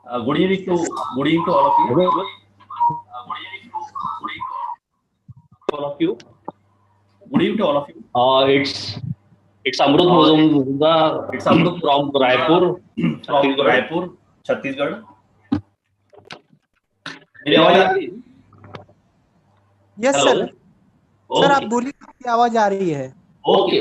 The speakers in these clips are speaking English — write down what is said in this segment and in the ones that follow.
Good evening to all of you. All of you. Good evening to all of you. It's Amrut Muzumdar It's Amrut from Raipur, from Raipur, Chhattisgarh. मेरी आवाज आ रही है? Yes sir. Sir आप बोलिए, आपकी आवाज आ रही है. Okay.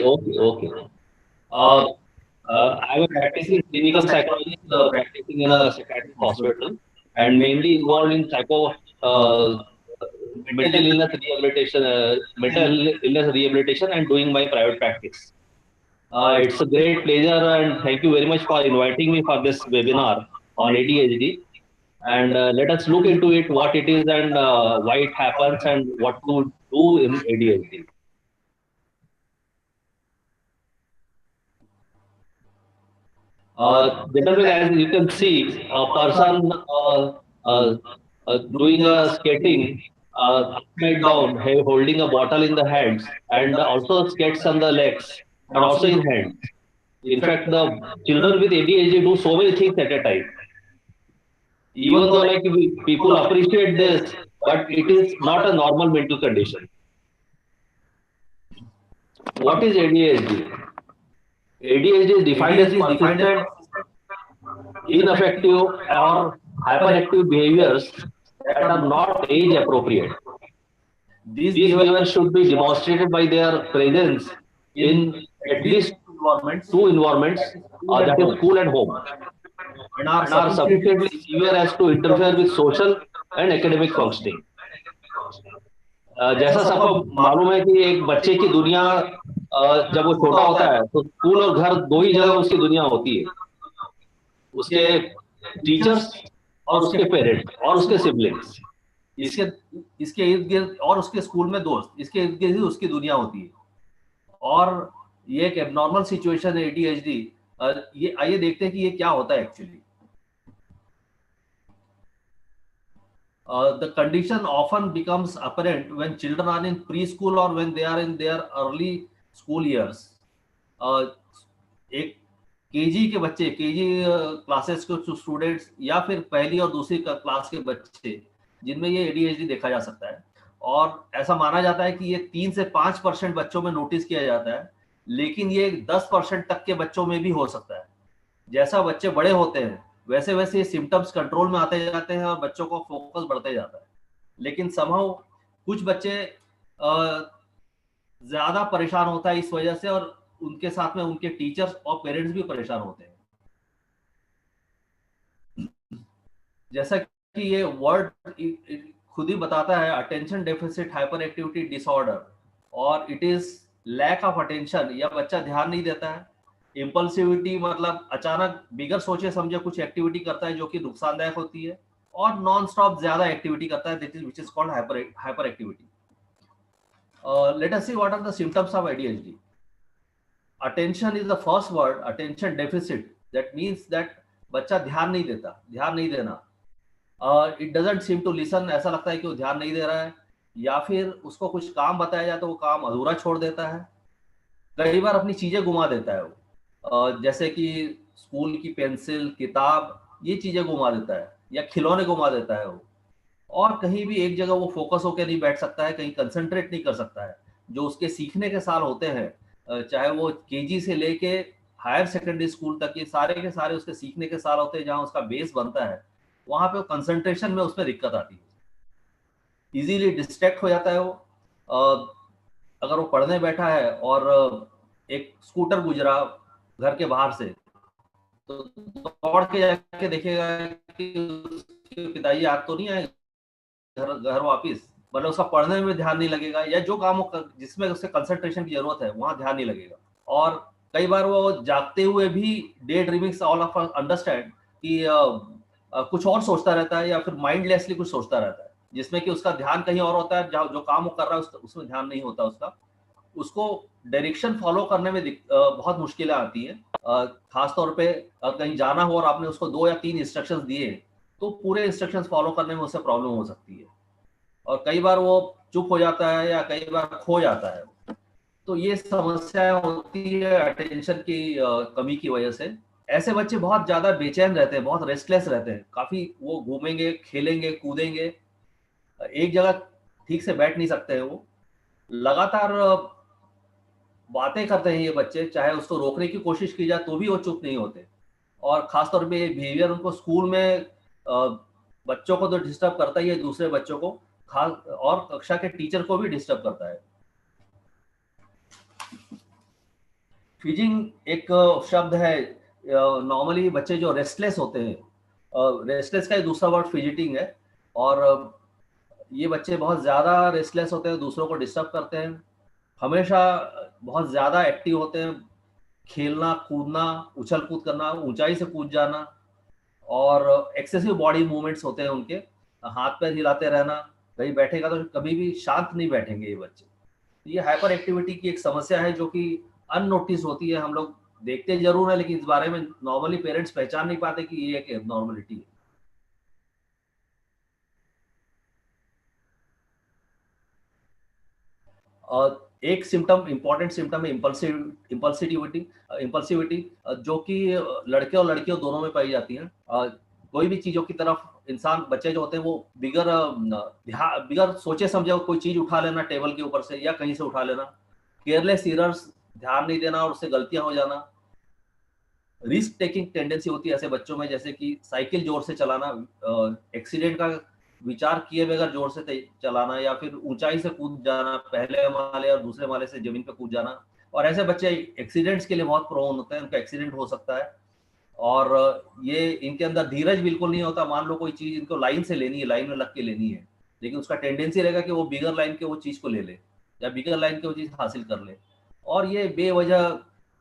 I'm a practicing clinical psychologist, practicing in a psychiatric hospital, and mainly involved in mental illness rehabilitation, and doing my private practice. It's a great pleasure, and thank you very much for inviting me for this webinar on ADHD. And let us look into it, what it is, and why it happens, and what to do in ADHD. Gentlemen, as you can see, a person doing a skating upside down, holding a bottle in the hands, and also skates on the legs, and also in hands. In fact, the children with ADHD do so many things at a time. Even though people appreciate this, but it is not a normal mental condition. What is ADHD? ADHD is defined as persistent, ineffective, or hyperactive behaviors that are not age appropriate. These behaviors should be demonstrated by their presence in at least two environments, that is school and home, and are sufficiently severe as to interfere with social and academic functioning. जैसा सबको मालूम है कि एक बच्चे की दुनिया जब वो छोटा होता है तो स्कूल और घर दो ही जगह उसकी दुनिया होती है. उसके टीचर्स और उसके पेरेंट्स और उसके सिबलिंग्स, इसके इर्द गिर्द और उसके स्कूल में दोस्त, इसके इर्द गिर्द ही उसकी दुनिया होती है. और ये एक एबनॉर्मल सिचुएशन है ADHD. ये आइए देखते हैं कि ये क्या होता है actually. The condition often becomes apparent when children are in preschool or when they are in their early school years. एक केजी के बच्चे, केजी क्लासेस के स्टूडेंट्स या फिर पहली और दूसरी क्लास के बच्चे जिनमें ये ADHD देखा जा सकता है. और ऐसा माना जाता है कि ये 3 से 5% बच्चों में नोटिस किया जाता है, लेकिन ये 10% तक के बच्चों में भी हो सकता है. जैसा बच्चे बड़े होते हैं वैसे वैसे ये सिम्टम्स कंट्रोल में आते जाते हैं और बच्चों को फोकस बढ़ते जाता है. लेकिन समहाउ कुछ बच्चे ज्यादा परेशान होता है इस वजह से, और उनके साथ में उनके टीचर्स और पेरेंट्स भी परेशान होते हैं. जैसा कि ये वर्ड खुद ही बताता है, attention deficit hyperactivity disorder, और it is lack of attention, या बच्चा ध्यान नहीं देता है. इम्पल्सिविटी मतलब अचानक बिगर सोचे समझे कुछ एक्टिविटी करता है जो कि नुकसानदायक होती है, और नॉन स्टॉप ज्यादा एक्टिविटी करता है, which is called hyperactivity. Let us see what are the symptoms of ADHD. Attention is the first word. Attention deficit, that means that बच्चा ध्यान नहीं देना. It doesn't seem to listen, ऐसा लगता है कि वो ध्यान नहीं दे रहा है, या फिर उसको कुछ काम बताया जाए तो वो काम अधूरा छोड़ देता है. कई बार अपनी चीजें घुमा देता है वो, जैसे कि स्कूल की पेंसिल, किताब, ये चीजें घुमा देता है, या खिलौने घुमा देता है वो. और कहीं भी एक जगह वो फोकस होकर नहीं बैठ सकता है, कहीं कंसंट्रेट नहीं कर सकता है. जो उसके सीखने के साल होते हैं, चाहे वो केजी से लेके हायर सेकेंडरी स्कूल तक, ये सारे के सारे उसके सीखने के साल होते हैं, जहाँ उसका बेस बनता है, वहां पे कंसंट्रेशन में उसमें दिक्कत आती है. इजीली डिस्ट्रैक्ट हो जाता है वो. अगर वो पढ़ने बैठा है और एक स्कूटर गुजरा घर के बाहर से, तो दौड़ के जाके देखेगा कि उसके पिताजी आज तो नहीं आए घर वापिस, मतलब उसका पढ़ने में ध्यान नहीं लगेगा, या जो काम जिसमें उसके कंसंट्रेशन की जरूरत है वहां ध्यान नहीं लगेगा. और कई बार वो जागते हुए भी day dreaming, all of us understand कि कुछ और सोचता रहता है, या फिर माइंडलेसली कुछ सोचता रहता है, जिसमें कि उसका ध्यान कहीं और होता है, जो काम वो कर रहा है उसमें ध्यान नहीं होता उसका. उसको डायरेक्शन फॉलो करने में बहुत मुश्किलें आती हैं. खासतौर पे कहीं जाना हो और आपने उसको 2 या 3 इंस्ट्रक्शंस दिए, तो पूरे इंस्ट्रक्शंस फॉलो करने में उससे प्रॉब्लम हो सकती है. और कई बार वो चुप हो जाता है, या कई बार खो जाता है. तो ये समस्या होती है अटेंशन की कमी की वजह से. ऐसे बच्चे बहुत ज्यादा बेचैन रहते हैं, बहुत रेस्टलेस रहते हैं, काफी वो घूमेंगे, खेलेंगे, कूदेंगे, एक जगह ठीक से बैठ नहीं सकते हैं। वो लगातार बातें करते हैं ये बच्चे, चाहे उसको रोकने की कोशिश की जाए तो भी वो चुप नहीं होते। और खासतौर पे ये बिहेवियर उनको स्कूल में बच्चों को तो डिस्टर्ब करता ही है, दूसरे बच्चों को, खास और कक्षा के टीचर को भी डिस्टर्ब करता है। फीजिंग एक शब्द है। नॉर्मली बच्चे जो रेस्टलेस होते हैं, रेस्टलेस का एक दूसरा वर्ड फिजिटिंग है। और ये बच्चे बहुत ज़्यादा रेस्टलेस होते हैं, दूसरों को डिस्टर्ब करते हैं, हमेशा बहुत ज़्यादा एक्टिव होते हैं, खेलना कूदना, उछल कूद करना, ऊंचाई से कूद जाना, और एक्सेसिव बॉडी मूवमेंट्स होते हैं उनके, हाथ पैर हिलाते रहना, कहीं बैठेगा तो कभी भी शांत नहीं बैठेंगे ये बच्चे। ये हाइपर एक्टिविटी की एक समस्या है जो कि अननोटिस होती है, हम लोग देखते जरूर है लेकिन इस बारे में नॉर्मली पेरेंट्स पहचान नहीं पाते कि ये एक एबनॉर्मलिटी है। और एक सिम्टम, इंपॉर्टेंट सिम्टम है इम्पल्सिविटी। इम्पल्सिविटी जो कि लड़के और लड़कियों दोनों में पाई जाती है। कोई भी चीजों की तरफ इंसान, बच्चे जो होते हैं वो बिगर सोचे समझे कोई चीज उठा लेना टेबल के ऊपर से या कहीं से उठा लेना, केयरलेस ईरर्स, ध्यान नहीं देना और उससे गलतियां हो जाना, रिस्क टेकिंग टेंडेंसी होती है ऐसे बच्चों में, जैसे कि साइकिल जोर से चलाना, एक्सीडेंट का विचार किए बगैर जोर से चलाना, या फिर ऊंचाई से कूद जाना, पहले माले और दूसरे माले से जमीन पे कूद जाना। और ऐसे बच्चे एक्सीडेंट्स के लिए बहुत प्रोन होते हैं, उनका एक्सीडेंट हो सकता है। और ये इनके अंदर धीरज बिल्कुल नहीं होता। मान लो कोई चीज इनको लाइन से लेनी है, लाइन में लग के लेनी है, लेकिन उसका टेंडेंसी रहेगा कि वो बिगर लाइन के वो चीज को ले ले, या बिगर लाइन के वो चीज हासिल कर ले। और ये बेवजह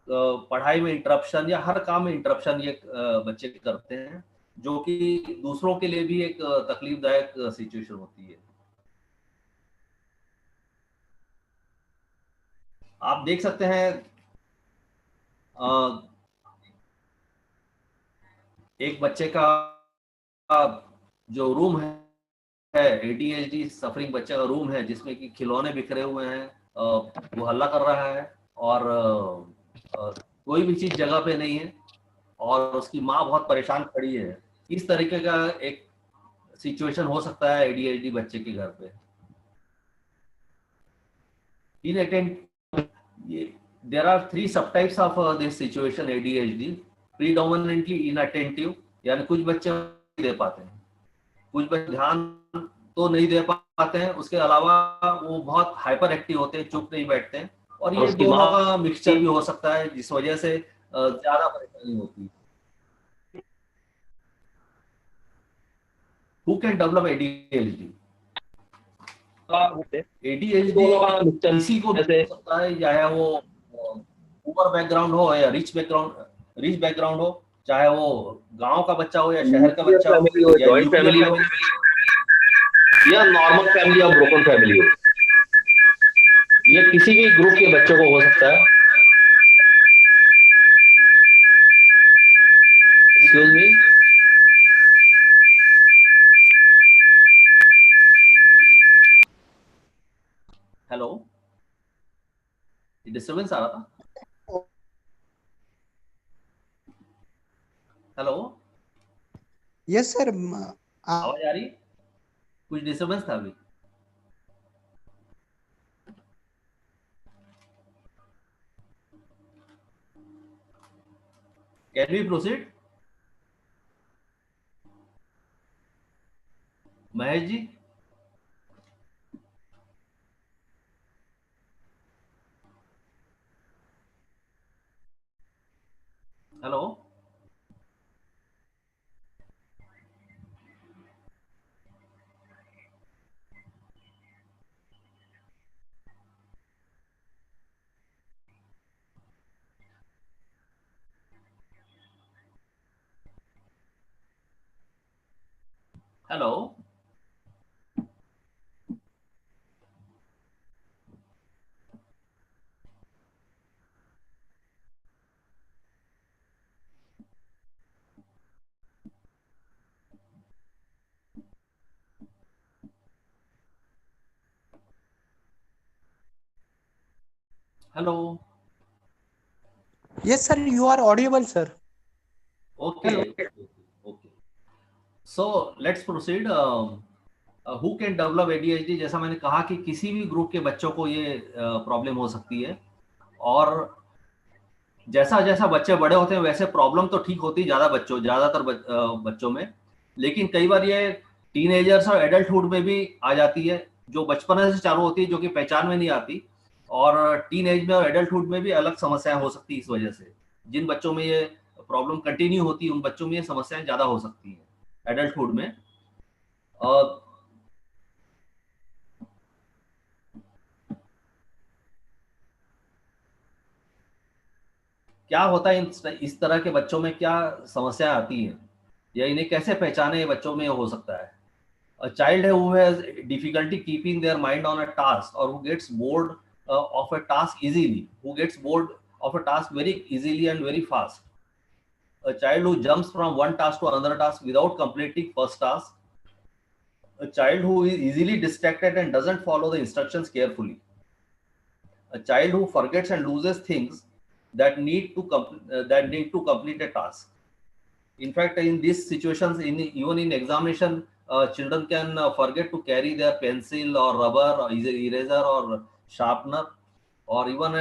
पढ़ाई में इंटरप्शन या हर काम में इंटरप्शन ये बच्चे करते हैं, जो कि दूसरों के लिए भी एक तकलीफदायक सिचुएशन होती है। आप देख सकते हैं अ, एक बच्चे का जो रूम है, एडीएचडी सफरिंग बच्चे का रूम है, जिसमें कि खिलौने बिखरे हुए हैं, वो हल्ला कर रहा है, और कोई भी चीज जगह पे नहीं है, और उसकी माँ बहुत परेशान खड़ी है। इस तरीके का एक सिचुएशन हो सकता है एडीएचडी बच्चे के घर पे। There are three subtypes of this situation ADHD. Predominantly inattentive, यानी कुछ बच्चे नहीं दे पाते हैं, कुछ बच्चे ध्यान तो नहीं दे पाते हैं, उसके अलावा वो बहुत हाइपर एक्टिव होते हैं, चुप नहीं बैठते हैं। और ये उसकी दोनों माँ का मिक्सचर भी हो सकता है, जिस वजह से ज्यादा परेशानी होती है। Who can develop ADHD? ADHD दोनों का मिक्सचर किसी को भी जैसे हो सकता है, चाहे वो पुअर बैकग्राउंड हो या रिच बैकग्राउंड हो, चाहे वो गांव का बच्चा हो या शहर का न्यूक्लियर बच्चा हो, फैमिली हो, या जॉइंट न्यूक्लियर फैमिली हो, फैमिली। या नॉर्मल फैमिली और ब्रोकन फैमिली हो, ये किसी भी ग्रुप के बच्चों को हो सकता है। Excuse me. हेलो, डिस्टर्बेंस आ रहा था। Hello, yes sir. आवाज आ रही? कुछ डिस्टर्बेंस था अभी। Can we proceed? Mahesh ji, hello. Hello, hello. Yes sir, you are audible sir. Okay. Okay. So let's proceed. Who can develop ADHD? जैसा मैंने कहा कि किसी भी ग्रुप के बच्चों को ये प्रॉब्लम हो सकती है, और जैसा जैसा बच्चे बड़े होते हैं वैसे प्रॉब्लम तो ठीक होती है ज्यादातर बच्चों में, लेकिन कई बार ये टीनेजर्स और एडल्टहुड में भी आ जाती है, जो बचपन से चालू होती है, जो कि पहचान में नहीं आती, और टीन एज में और एडल्टहुड में भी अलग समस्याएं हो सकती है। इस वजह से जिन बच्चों में ये प्रॉब्लम कंटिन्यू होती है उन बच्चों में ये समस्याएं ज्यादा हो सकती हैं एडल्टहुड में। और क्या होता है इस तरह के बच्चों में, क्या समस्या आती है या इन्हें कैसे पहचाने, ये बच्चों में हो सकता है। A child who has difficulty keeping their mind on a task, or who gets bored of a task easily, who gets bored of a task very easily and very fast. A child who jumps from one task to another task without completing first task. A child who is easily distracted and doesn't follow the instructions carefully. A child who forgets and loses things that need to complete a task. In fact, in these situations, even in examination, children can forget to carry their pencil or rubber or eraser or sharpener, or even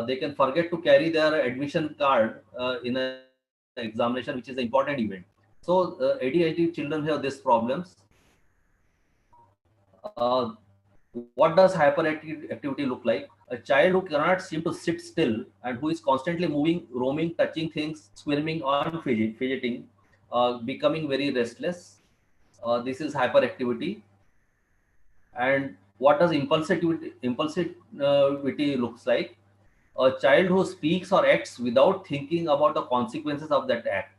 they can forget to carry their admission card in an examination, which is an important event. So ADHD children have these problems. What does hyperactivity look like? A child who cannot seem to sit still and who is constantly moving, roaming, touching things, squirming, or fidgeting, becoming very restless. This is hyperactivity. And what does impulsivity looks like? A child who speaks or acts without thinking about the consequences of that act.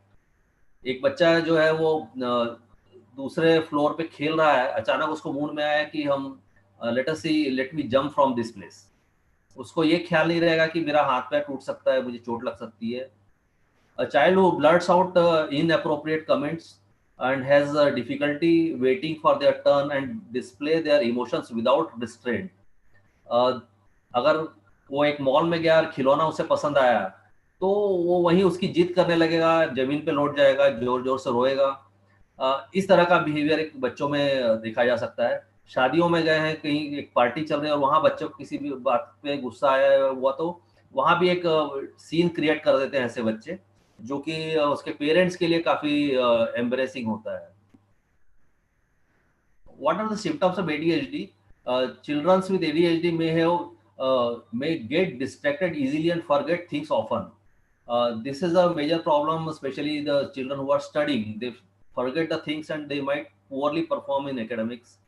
एक बच्चा जो है वो दूसरे floor पे खेल रहा है, अचानक उसको मूड में आया कि हम let me jump from this place. उसको ये ख्याल नहीं रहेगा कि मेरा हाथ पैर टूट सकता है, मुझे चोट लग सकती है। A child who blurts out inappropriate comments and has difficulty waiting for their turn and display their emotions without restraint. अगर वो एक मॉल में गया और खिलौना उसे पसंद आया, तो वो वहीं उसकी जिद करने लगेगा, जमीन पे लौट जाएगा, जोर जोर से रोएगा। इस तरह का बिहेवियर एक बच्चों में देखा जा सकता है। शादियों में गए हैं, कहीं एक पार्टी चल रही है और वहां बच्चों को किसी भी बात पे गुस्सा आया हुआ, तो वहां भी एक सीन क्रिएट कर देते हैं ऐसे बच्चे, जो कि उसके पेरेंट्स के लिए काफी एम्बरेसिंग होता है। What are the symptoms of ADHD? Children with ADHD may get distracted easily and forget things often. This is a major problem, especially the children who are studying. They forget the things and they might poorly perform in academics.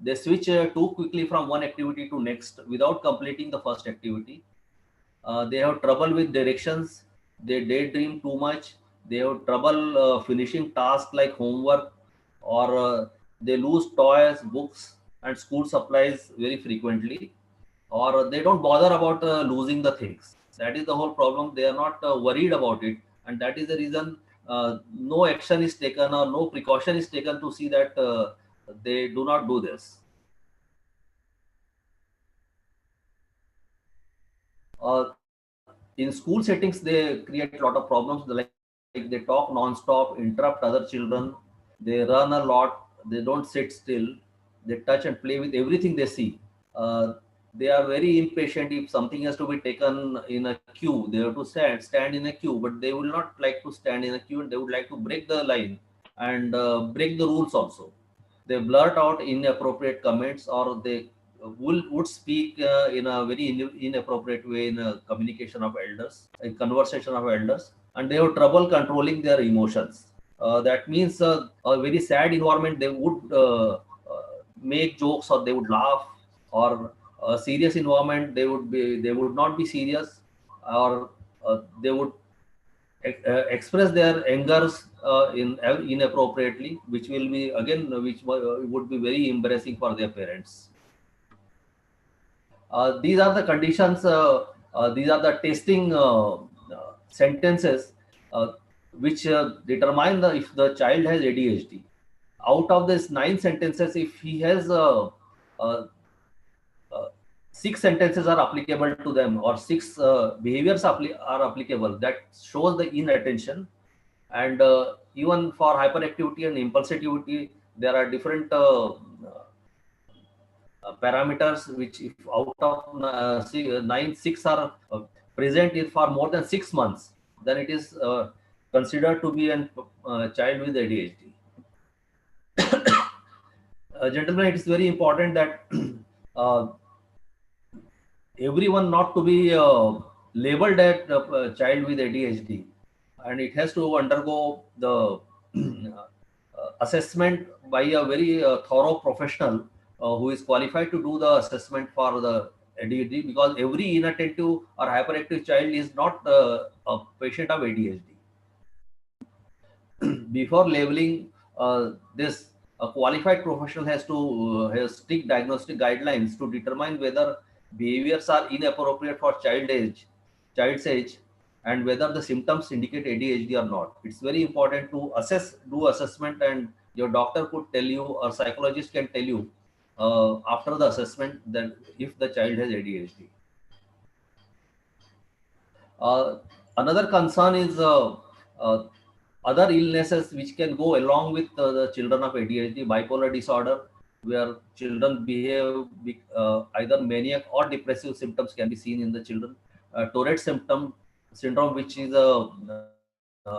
They switch too quickly from one activity to next without completing the first activity. They have trouble with directions. They daydream too much. They have trouble finishing tasks like homework, or they lose toys, books, and school supplies very frequently, or they don't bother about losing the things. That is the whole problem. They are not worried about it, and that is the reason no action is taken or no precaution is taken to see that they do not do this. In school settings, they create a lot of problems, like they talk non-stop, interrupt other children, they run a lot, they don't sit still, they touch and play with everything they see. They are very impatient. If something has to be taken in a queue, they have to stand in a queue, but they will not like to stand in a queue, and they would like to break the line and break the rules also. They blurt out inappropriate comments, or they would speak in a very inappropriate way in a communication of elders, a conversation of elders, and they have trouble controlling their emotions. That means a very sad environment, they would make jokes or they would laugh, or a serious environment, they would not be serious, or they would express their angers inappropriately, which will be again would be very embarrassing for their parents. These are the conditions. These are the testing sentences which determine if the child has ADHD. Out of these 9 sentences, if he has uh, 6 sentences are applicable to them, or 6 behaviors are applicable, that shows the inattention. And even for hyperactivity and impulsivity, there are different parameters which, if out of 9, 6 are present in for more than 6 months, then it is considered to be a child with ADHD. Gentlemen, it is very important that uh, everyone not to be labeled as a child with ADHD, and it has to undergo the assessment by a very thorough professional who is qualified to do the assessment for the ADHD, because every inattentive or hyperactive child is not a patient of ADHD. Before labeling this, a qualified professional has to have strict diagnostic guidelines to determine whether behaviors are inappropriate for child's age, and whether the symptoms indicate ADHD or not. It's very important to do assessment, and your doctor could tell you, or psychologist can tell you after the assessment that if the child has ADHD. Uh, Another concern is uh, other illnesses which can go along with the children of ADHD, bipolar disorder, where children behave either maniac or depressive symptoms can be seen in the children. Tourette syndrome, which is a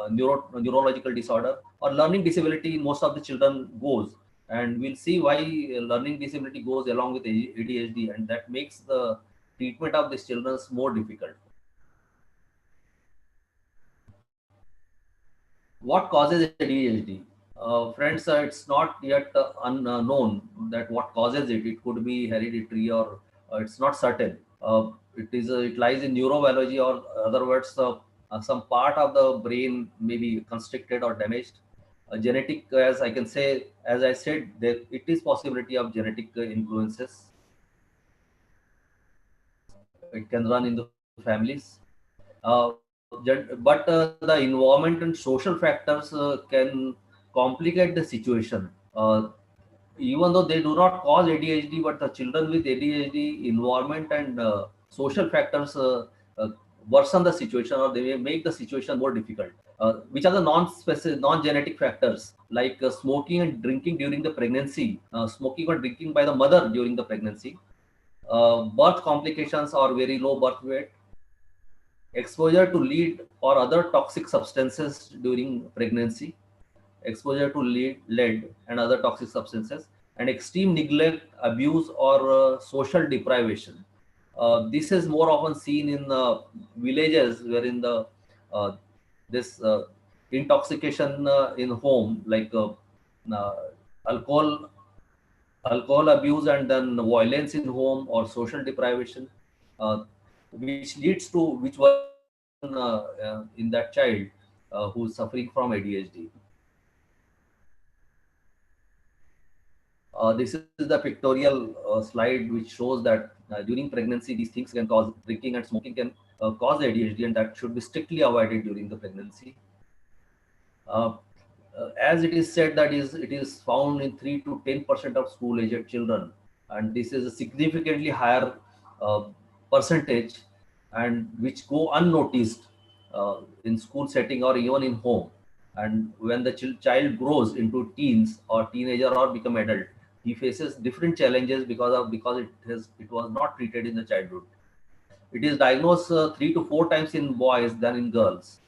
neurological disorder, or learning disability in most of the children goes. And we'll see why learning disability goes along with ADHD, and that makes the treatment of these children more difficult. What causes ADHD? Friends, it's not yet unknown that what causes it. It could be hereditary, or it's not certain. It lies in neurobiology, or other words, some part of the brain may be constricted or damaged. Genetic, as I can say, as I said, it is possibility of genetic influences. It can run in the families. But the environment and social factors can complicate the situation. Even though they do not cause ADHD, but the children with ADHD, environment and social factors uh, worsen the situation, or they may make the situation more difficult. Which are the non-genetic factors, like smoking and drinking during the pregnancy, smoking or drinking by the mother during the pregnancy, birth complications or very low birth weight, exposure to lead or other toxic substances during pregnancy, exposure to lead and other toxic substances, and extreme neglect, abuse, or social deprivation. This is more often seen in villages wherein the uh, this intoxication in home, like uh, alcohol abuse, and then violence in home or social deprivation, uh, which leads to which worsen in that child who is suffering from ADHD. This is the pictorial slide which shows that during pregnancy these things can cause, drinking and smoking can cause ADHD, and that should be strictly avoided during the pregnancy. Uh, as it is said that it is found in 3 to 10% of school-aged children, and this is a significantly higher uh, percentage, and which go unnoticed in school setting or even in home. And when the child grows into teens or teenager or become adult, he faces different challenges because it was not treated in the childhood. It is diagnosed 3 to 4 times in boys than in girls.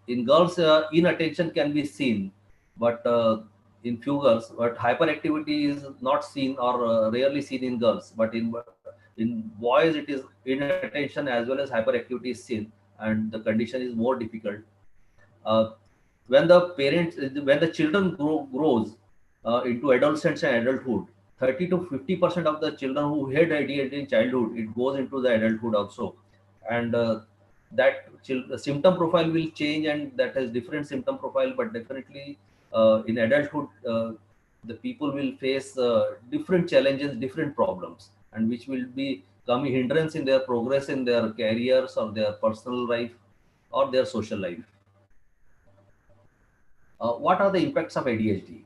In girls, inattention can be seen, but in few girls, but hyperactivity is not seen, or rarely seen in girls. But in boys, it is inattention as well as hyperactivity is seen, and the condition is more difficult. Uh, when the children grows into adolescence and adulthood, 30 to 50% of the children who had ADHD in childhood, it goes into the adulthood also. And the symptom profile will change, and that has different symptom profile, but definitely in adulthood, the people will face different challenges, different problems, and which will be coming hindrance in their progress in their careers or their personal life or their social life. What are the impacts of ADHD?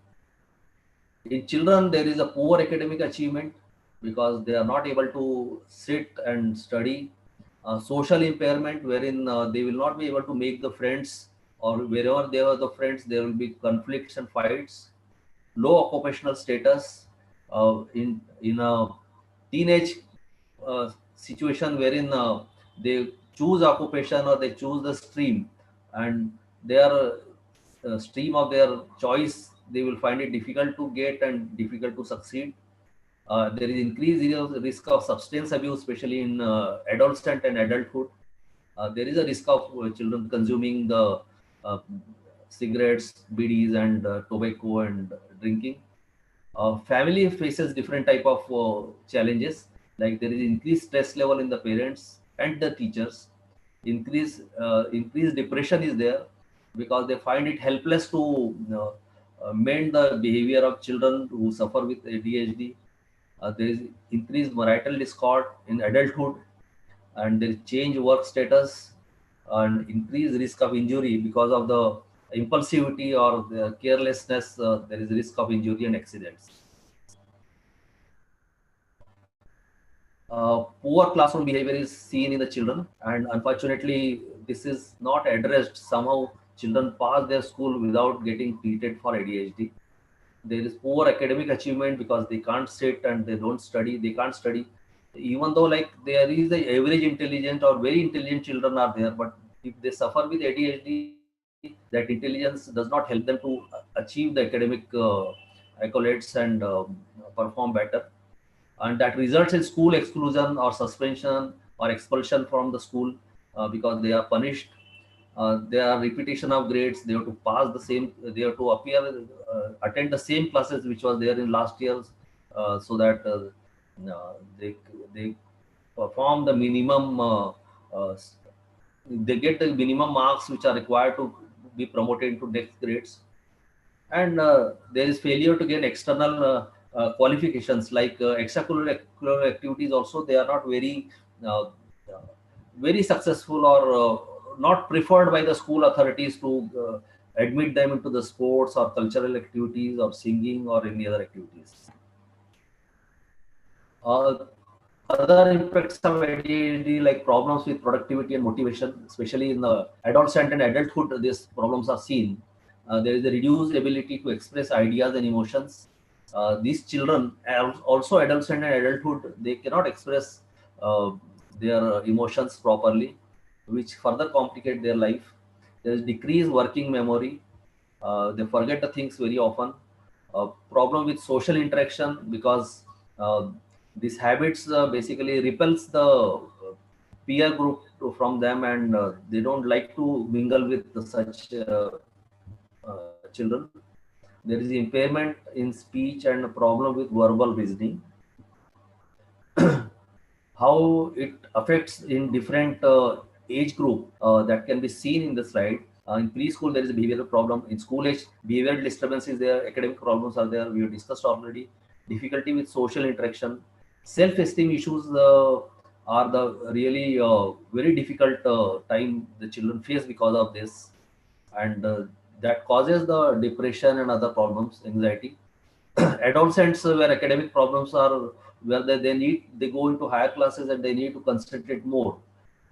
In children, there is a poor academic achievement because they are not able to sit and study. Social impairment, wherein they will not be able to make the friends or wherever there are the friends, there will be conflicts and fights. Low occupational status in a teenage situation wherein they choose occupation or they choose the stream, and their stream of their choice, they will find it difficult to get and difficult to succeed. There is increased risk of substance abuse, especially in adolescent and adulthood. There is a risk of children consuming the uh, cigarettes, BDs, and tobacco and drinking. Family faces different type of challenges, like there is increased stress level in the parents and the teachers. Increased depression is there because they find it helpless to mend the behavior of children who suffer with ADHD. There is increased marital discord in adulthood, and there is change work status and increased risk of injury because of the impulsivity or the carelessness. There is risk of injury and accidents. Poor classroom behavior is seen in the children, and unfortunately this is not addressed. Somehow children pass their school without getting treated for ADHD. There is poor academic achievement because they can't sit and they don't study, they can't study, even though like there is the average intelligent or very intelligent children are there, but if they suffer with ADHD, that intelligence does not help them to achieve the academic accolades and perform better, and that results in school exclusion or suspension or expulsion from the school because they are punished. There are repetition of grades. They have to pass the same. They have to appear, attend the same classes which was there in last years, so that they perform the minimum. Uh, they get the minimum marks which are required to be promoted to next grades, and there is failure to gain external qualifications like extracurricular activities. Also, they are not uh, very successful or not preferred by the school authorities to admit them into the sports or cultural activities or singing or any other activities. Uh, Other impacts of ADHD, like problems with productivity and motivation, especially in the adolescent and adulthood, these problems are seen. There is a reduced ability to express ideas and emotions. These children, also adolescent and adulthood, they cannot express uh, their emotions properly, which further complicate their life. There is decreased working memory. They forget the things very often. Problem with social interaction because uh, these habits basically repels the peer group from them, and they don't like to mingle with such children. There is impairment in speech and a problem with verbal reasoning. How it affects in different age group, that can be seen in the slide. In preschool, there is a behavioral problem. In school age, behavioral disturbance is there. Academic problems are there. We have discussed already. Difficulty with social interaction. Self-esteem issues are the really very difficult time the children face because of this, and that causes the depression and other problems, anxiety. Adolescents where academic problems are, where they go into higher classes and they need to concentrate more,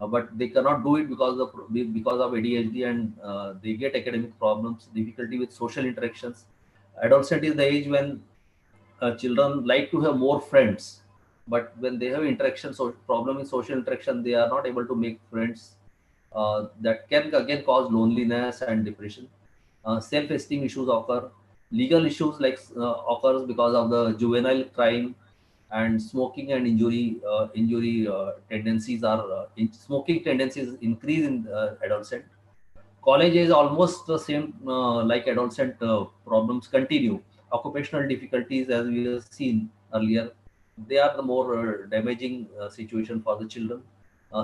but they cannot do it because of ADHD, and they get academic problems, difficulty with social interactions. Adolescent is the age when children like to have more friends, but when they have interaction, so problem in social interaction, they are not able to make friends. That can again cause loneliness and depression. Self-esteem issues occur. Legal issues like occurs because of the juvenile crime, and smoking and injury tendencies are smoking tendencies increase in adolescent. College is almost the same, like adolescent problems continue. Occupational difficulties, as we have seen earlier, they are the more damaging situation for the children.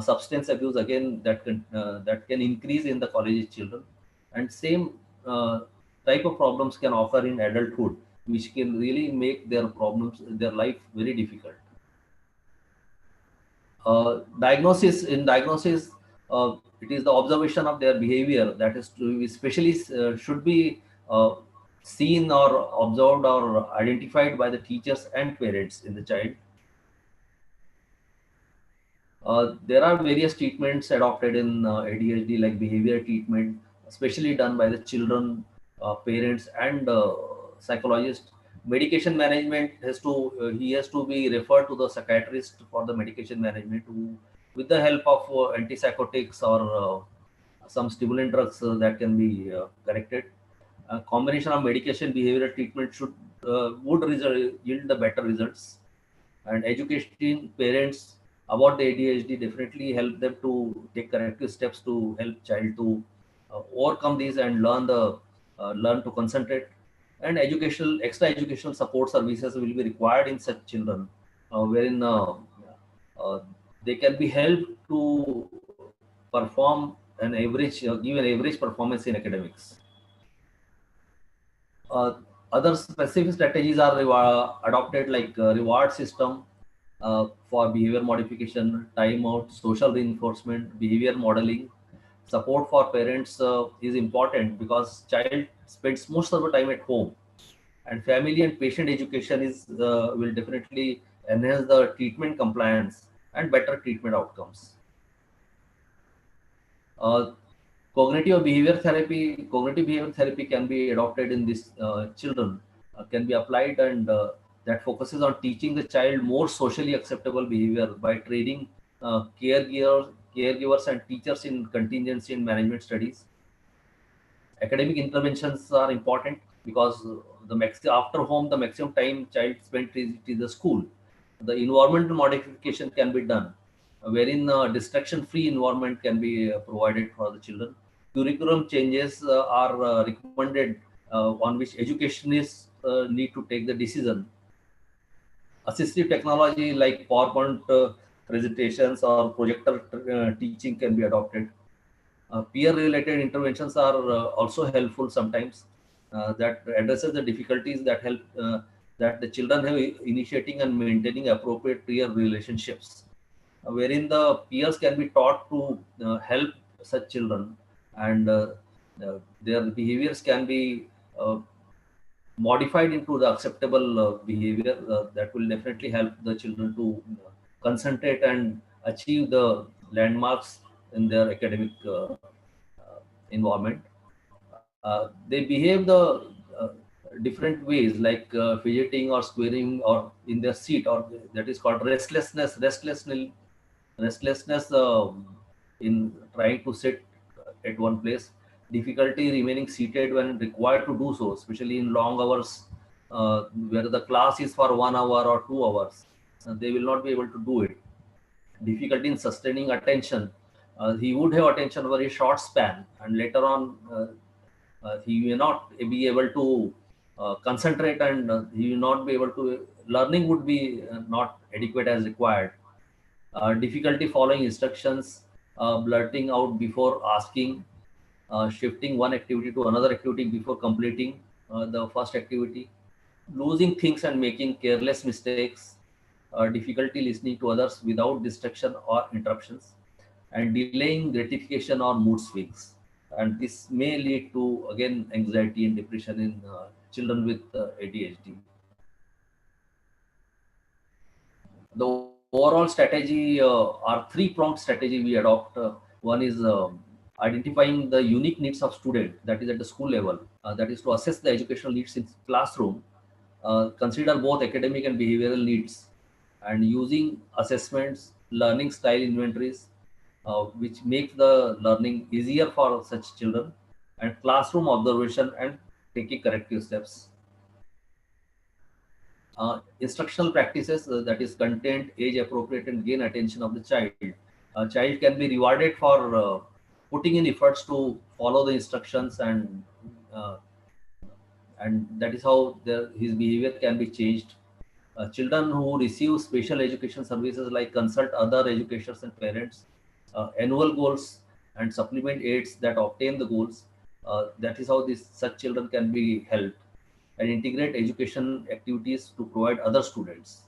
Substance abuse, again, that can increase in the college children, and same type of problems can occur in adulthood, which can really make their life very difficult. Diagnosis, it is the observation of their behavior that is to be especially should be seen or observed or identified by the teachers and parents in the child. There are various treatments adopted in ADHD, like behavior treatment, especially done by the children, parents, and psychologists. Medication management has to he has to be referred to the psychiatrist for the medication management, who, with the help of antipsychotics or some stimulant drugs that can be corrected. A combination of medication behavioral treatment should would yield the better results. And educating parents about the ADHD definitely help them to take corrective steps to help child to overcome these and learn to concentrate. And educational extra educational support services will be required in such children, wherein uh, they can be helped to perform an average give an average performance in academics. Uh, Other specific strategies are adopted, like reward system for behavior modification, timeout, social reinforcement, behavior modeling. Support for parents is important because child spends most of the time at home, and family and patient education is will definitely enhance the treatment compliance and better treatment outcomes. Uh, Cognitive behavior therapy can be adopted in these children, can be applied, and that focuses on teaching the child more socially acceptable behavior by training caregivers and teachers in contingency and management studies. Academic interventions are important because after home the maximum time child spent is the school. The environmental modification can be done, wherein distraction free environment can be provided for the children. Curriculum changes are recommended, on which educationists need to take the decision. Assistive technology like PowerPoint presentations or projector teaching can be adopted. Peer-related interventions are also helpful sometimes, that addresses the difficulties that help that the children have initiating and maintaining appropriate peer relationships, wherein the peers can be taught to help such children, and their behaviors can be modified into the acceptable behavior that will definitely help the children to concentrate and achieve the landmarks in their academic environment. They behave the different ways, like fidgeting or squaring or in their seat, or that is called restlessness in trying to sit at one place, difficulty remaining seated when required to do so, especially in long hours, where the class is for 1 hour or 2 hours. They will not be able to do it. Difficulty in sustaining attention. He would have attention over a short span, and later on, he may not be able to concentrate, and he will not be able to. Learning would be not adequate as required. Difficulty following instructions, blurting out before asking, shifting one activity to another activity before completing the first activity, losing things and making careless mistakes, difficulty listening to others without distraction or interruptions, and delaying gratification or mood swings. And this may lead to, again, anxiety and depression in children with ADHD. The overall strategy are three-pronged strategy we adopt. One is identifying the unique needs of student, that is at the school level, that is to assess the educational needs in classroom, consider both academic and behavioral needs, and using assessments, learning style inventories, which makes the learning easier for such children, and classroom observation and taking corrective steps. Instructional practices, that is content, age appropriate, and gain attention of the child. A child can be rewarded for putting in efforts to follow the instructions, uh, and that is how his behavior can be changed. Children who receive special education services, like consult other educators and parents, annual goals and supplement aids that obtain the goals. That is how such children can be helped, and integrate education activities to provide other students.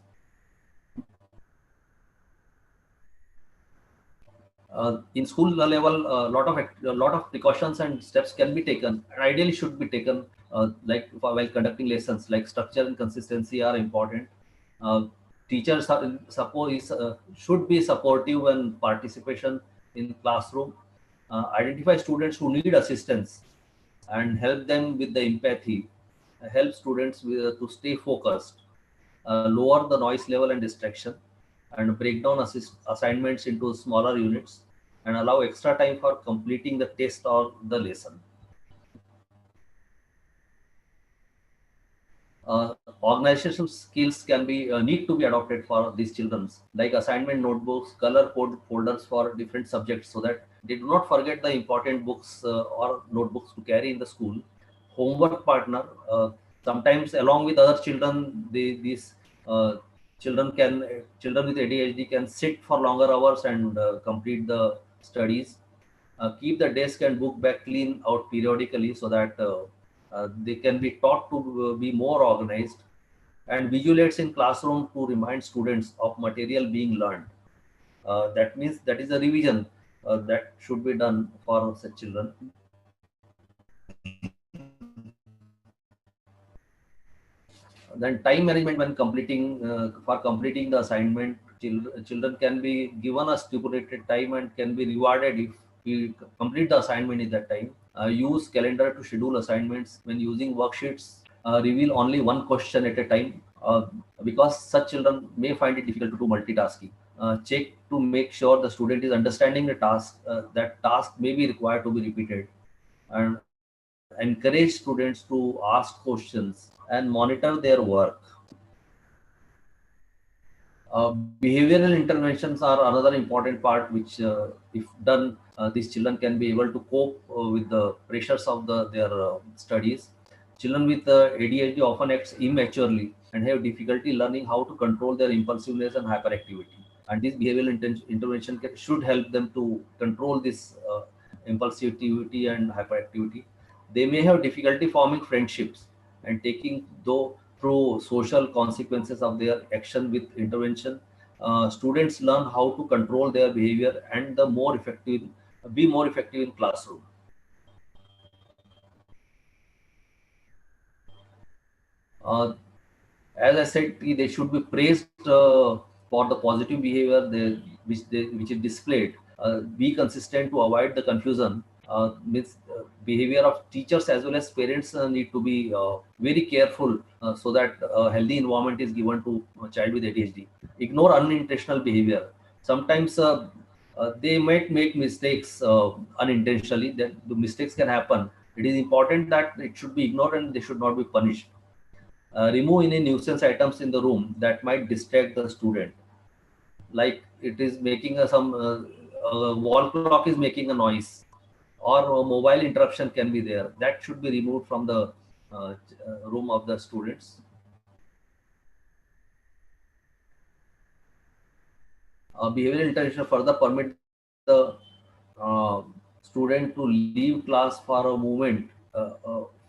In school level, a lot of precautions and steps can be taken, and ideally should be taken, like while conducting lessons, like structure and consistency are important. Uh, Teachers should be supportive and participation in classroom. Identify students who need assistance and help them with the empathy. Help students to stay focused. Lower the noise level and distraction, and break down assignments into smaller units, and allow extra time for completing the test or the lesson. Organizational skills can be need to be adopted for these children, like assignment notebooks, color code folders for different subjects, so that they do not forget the important books or notebooks to carry in the school. Homework partner, sometimes along with other children, these uh, children with ADHD can sit for longer hours and complete the studies. Keep the desk and book bag clean out periodically, so that they can be taught to be more organized. And visual aids in classroom to remind students of material being learned. That means that is a revision that should be done for such children. Then time management when completing for completing the assignment, children can be given a stipulated time and can be rewarded if we complete the assignment in that time. Use calendar to schedule assignments. When using worksheets, reveal only one question at a time, because such children may find it difficult to do multitasking. Check to make sure the student is understanding the task. That task may be required to be repeated, and encourage students to ask questions and monitor their work. Behavioral interventions are another important part, which, if done, these children can be able to cope with the pressures of their studies. Children with ADHD often act immaturely and have difficulty learning how to control their impulsiveness and hyperactivity. And this behavioral intervention should help them to control this impulsivity and hyperactivity. They may have difficulty forming friendships and taking though through social consequences of their action. With intervention, students learn how to control their behavior and be more effective in classroom. Uh, as I said, they should be praised for the positive behavior which is displayed. Be consistent to avoid the confusion. Means behavior of teachers as well as parents need to be very careful, so that a healthy environment is given to a child with ADHD. Ignore unintentional behavior. Sometimes they might make mistakes unintentionally. That the mistakes can happen. It is important that it should be ignored and they should not be punished. Remove any nuisance items in the room that might distract the student, like it is making a wall clock is making a noise, or a mobile interruption can be there. That should be removed from the room of the students. Behavioral intervention further permit the uh, student to leave class for a moment,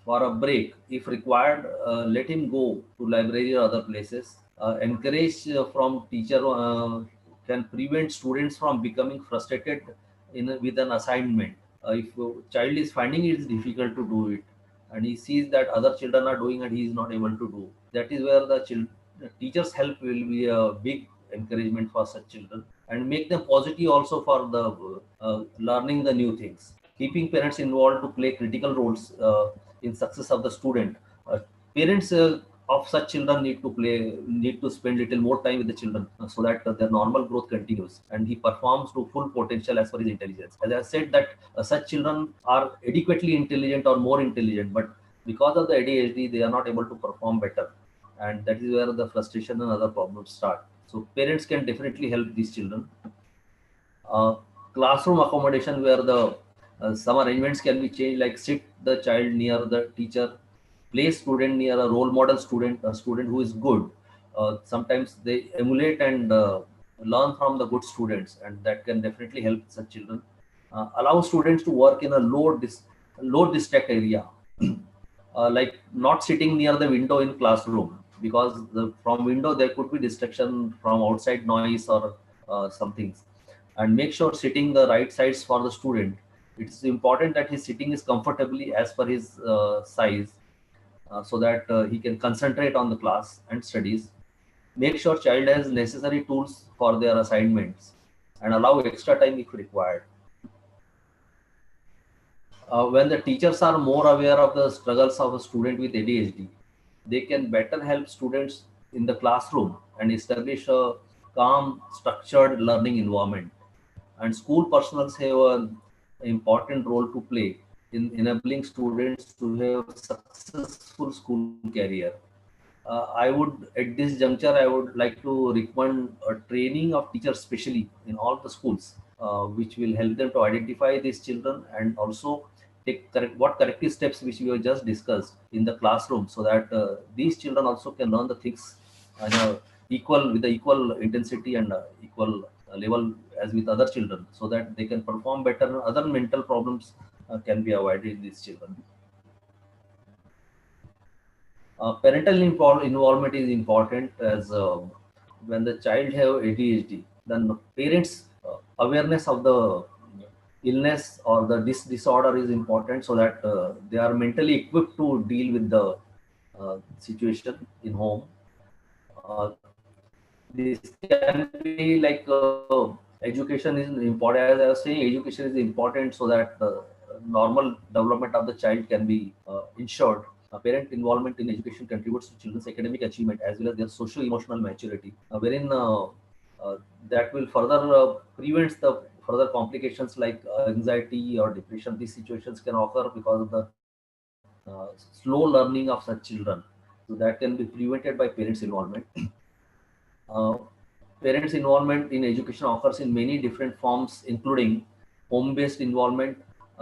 for a break. If required, let him go to library or other places. Encourage from teacher can prevent students from becoming frustrated with an assignment. If a child is finding it difficult to do it, and he sees that other children are doing and he is not able to do, that is where the teacher's help will be a big encouragement for such children, and make them positive also for the learning the new things. Keeping parents involved to play critical roles in success of the student. Parents of such children need to spend little more time with the children, so that their normal growth continues and he performs to full potential as per his intelligence. As I said that such children are adequately intelligent or more intelligent, but because of the ADHD they are not able to perform better, and that is where the frustration and other problems start. So parents can definitely help these children. uh, Classroom accommodation, where the some arrangements can be changed, like sit the child near the teacher, place student near a role model student, a student who is good. Sometimes they emulate and learn from the good students, and that can definitely help such children. Allow students to work in a low distract area, like not sitting near the window in classroom, because from window there could be distraction from outside noise or some things. And make sure sitting the right sides for the student. It's important that his sitting is comfortably as per his size, so that he can concentrate on the class and studies. Make sure child has necessary tools for their assignments, and allow extra time if required. When the teachers are more aware of the struggles of a student with ADHD, they can better help students in the classroom and establish a calm, structured learning environment. And school personnel have an important role to play in enabling students to have a successful school career. I would, at this juncture, I would like to recommend a training of teachers, especially in all the schools, which will help them to identify these children and also take corrective steps which we have just discussed in the classroom, so that these children also can learn the things equal with the equal intensity and equal level as with other children, so that they can perform better. Other mental problems can be avoided in these children. Parental involvement is important, as when the child have ADHD, then parents awareness of the illness or the disorder is important, so that they are mentally equipped to deal with the situation in home. This can be like education is important. As I was saying, education is important so that normal development of the child can be ensured. Parent involvement in education contributes to children's academic achievement as well as their socio-emotional maturity, wherein that will further prevent the further complications like anxiety or depression. These situations can occur because of the slow learning of such children. So that can be prevented by parents' involvement. Uh, Parents' involvement in education occurs in many different forms, including home-based involvement,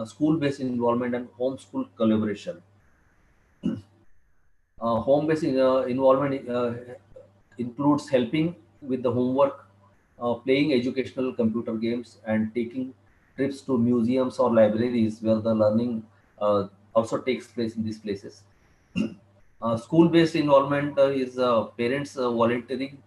school-based involvement, and homeschool collaboration. Home-based involvement includes helping with the homework, playing educational computer games, and taking trips to museums or libraries where the learning also takes place in these places. School-based involvement is parents volunteering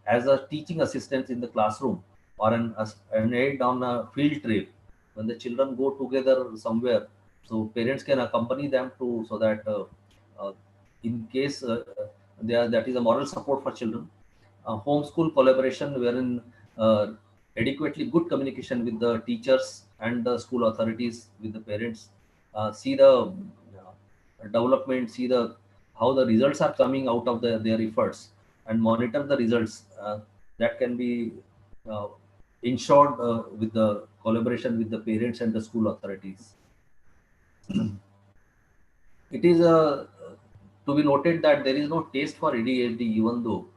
as a teaching assistants in the classroom or an aid on a field trip. When the children go together somewhere, so parents can accompany them to, so that uh, in case that is a moral support for children. Homeschool collaboration, wherein adequately good communication with the teachers and the school authorities with the parents, see the development, see the how the results are coming out of their efforts, and monitor the results. That can be uh, ensured with the collaboration with the parents and the school authorities. It is to be noted that there is no test for ADHD, even though,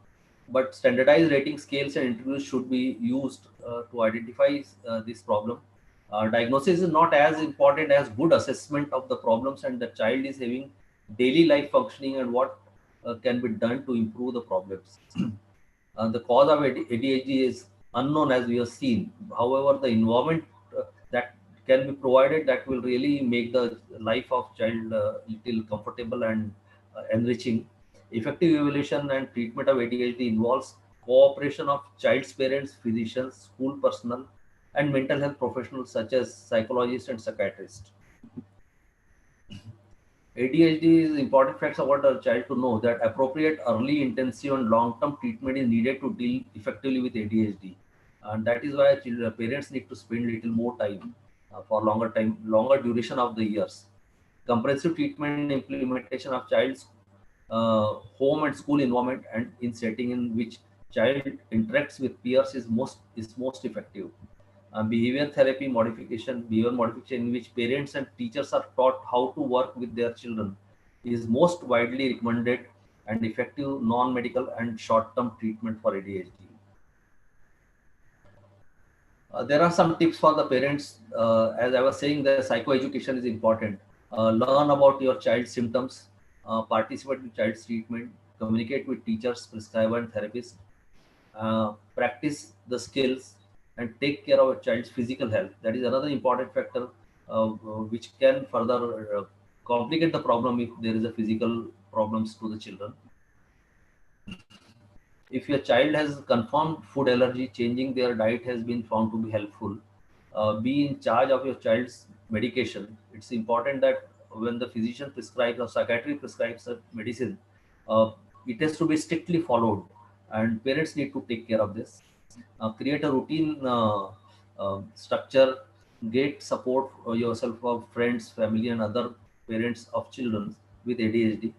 but standardized rating scales and interviews should be used to identify this problem. Diagnosis is not as important as good assessment of the problems and the child is having daily life functioning and what can be done to improve the problems. The cause of ADHD is unknown, as we have seen. However, the environment that can be provided, that will really make the life of child little comfortable and enriching. Effective evaluation and treatment of ADHD involves cooperation of child's parents, physicians, school personnel, and mental health professionals such as psychologists and psychiatrists. ADHD is important facts about a child to know that appropriate early, intensive, and long-term treatment is needed to deal effectively with ADHD, and that is why parents need to spend little more time for longer time, longer duration of the years. Comprehensive treatment and implementation of child's home and school environment and in setting in which child interacts with peers is most effective. Behavior modification in which parents and teachers are taught how to work with their children is most widely recommended and effective non-medical and short-term treatment for ADHD. There are some tips for the parents. As I was saying, the psychoeducation is important. Learn about your child's symptoms, participate in child's treatment, communicate with teachers, prescriber, and therapists, practice the skills, and take care of a child's physical health. That is another important factor which can further complicate the problem if there is a physical problems to the children. If your child has confirmed food allergy, changing their diet has been found to be helpful. Be in charge of your child's medication. It's important that when the physician prescribes or psychiatry prescribes a medicine, uh, it has to be strictly followed, and parents need to take care of this. Create a routine structure get support yourself of friends, family, and other parents of children with ADHD.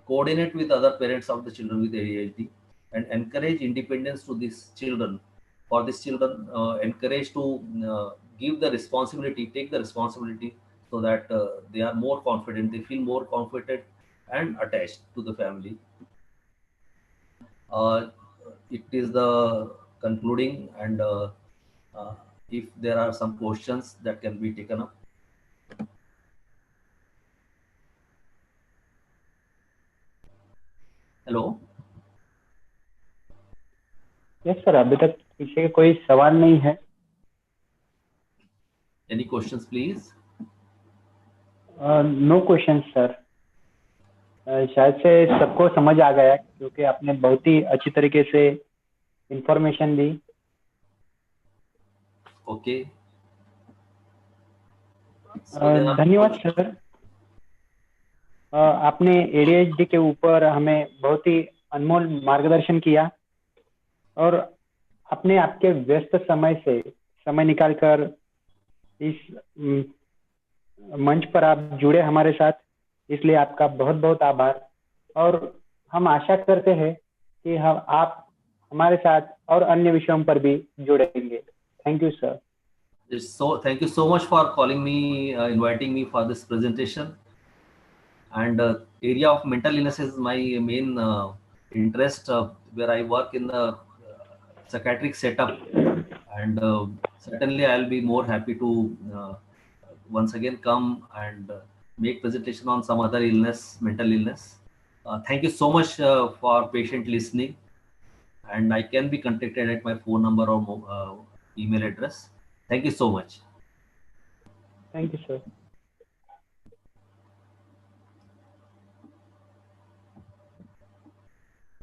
Coordinate with other parents of the children with ADHD, and encourage independence to these children. For these children, encourage to give the responsibility, take the responsibility, so that they are more confident, they feel more confident and attached to the family. Uh, it is the concluding, and uh, if there are some questions that can be taken up. Hello. Yes sir, अभी तक पीछे कोई सवाल नहीं है. Any questions, please? No question sir. शायद से सबको समझ आ गया, क्योंकि आपने बहुत ही अच्छी तरीके से इंफॉर्मेशन दी. ओके. धन्यवाद सर. आपने ADHD के ऊपर हमें बहुत ही अनमोल मार्गदर्शन किया, और अपने आपके व्यस्त समय से समय निकालकर इस मंच पर आप जुड़े हमारे साथ, इसलिए आपका बहुत बहुत आभार. और हम आशा करते हैं कि आप हमारे साथ और अन्य विषयों पर भी जुड़ेंगे. Thank you sir. So thank you so much for calling me, inviting me for this presentation. And area of mental illness is my main interest, where I work in the psychiatric setup, and certainly I'll be more happy to once again come and make presentation on some other illness, mental illness. Thank you so much for patient listening, and I can be contacted at my phone number or email address. Thank you so much. Thank you, sir.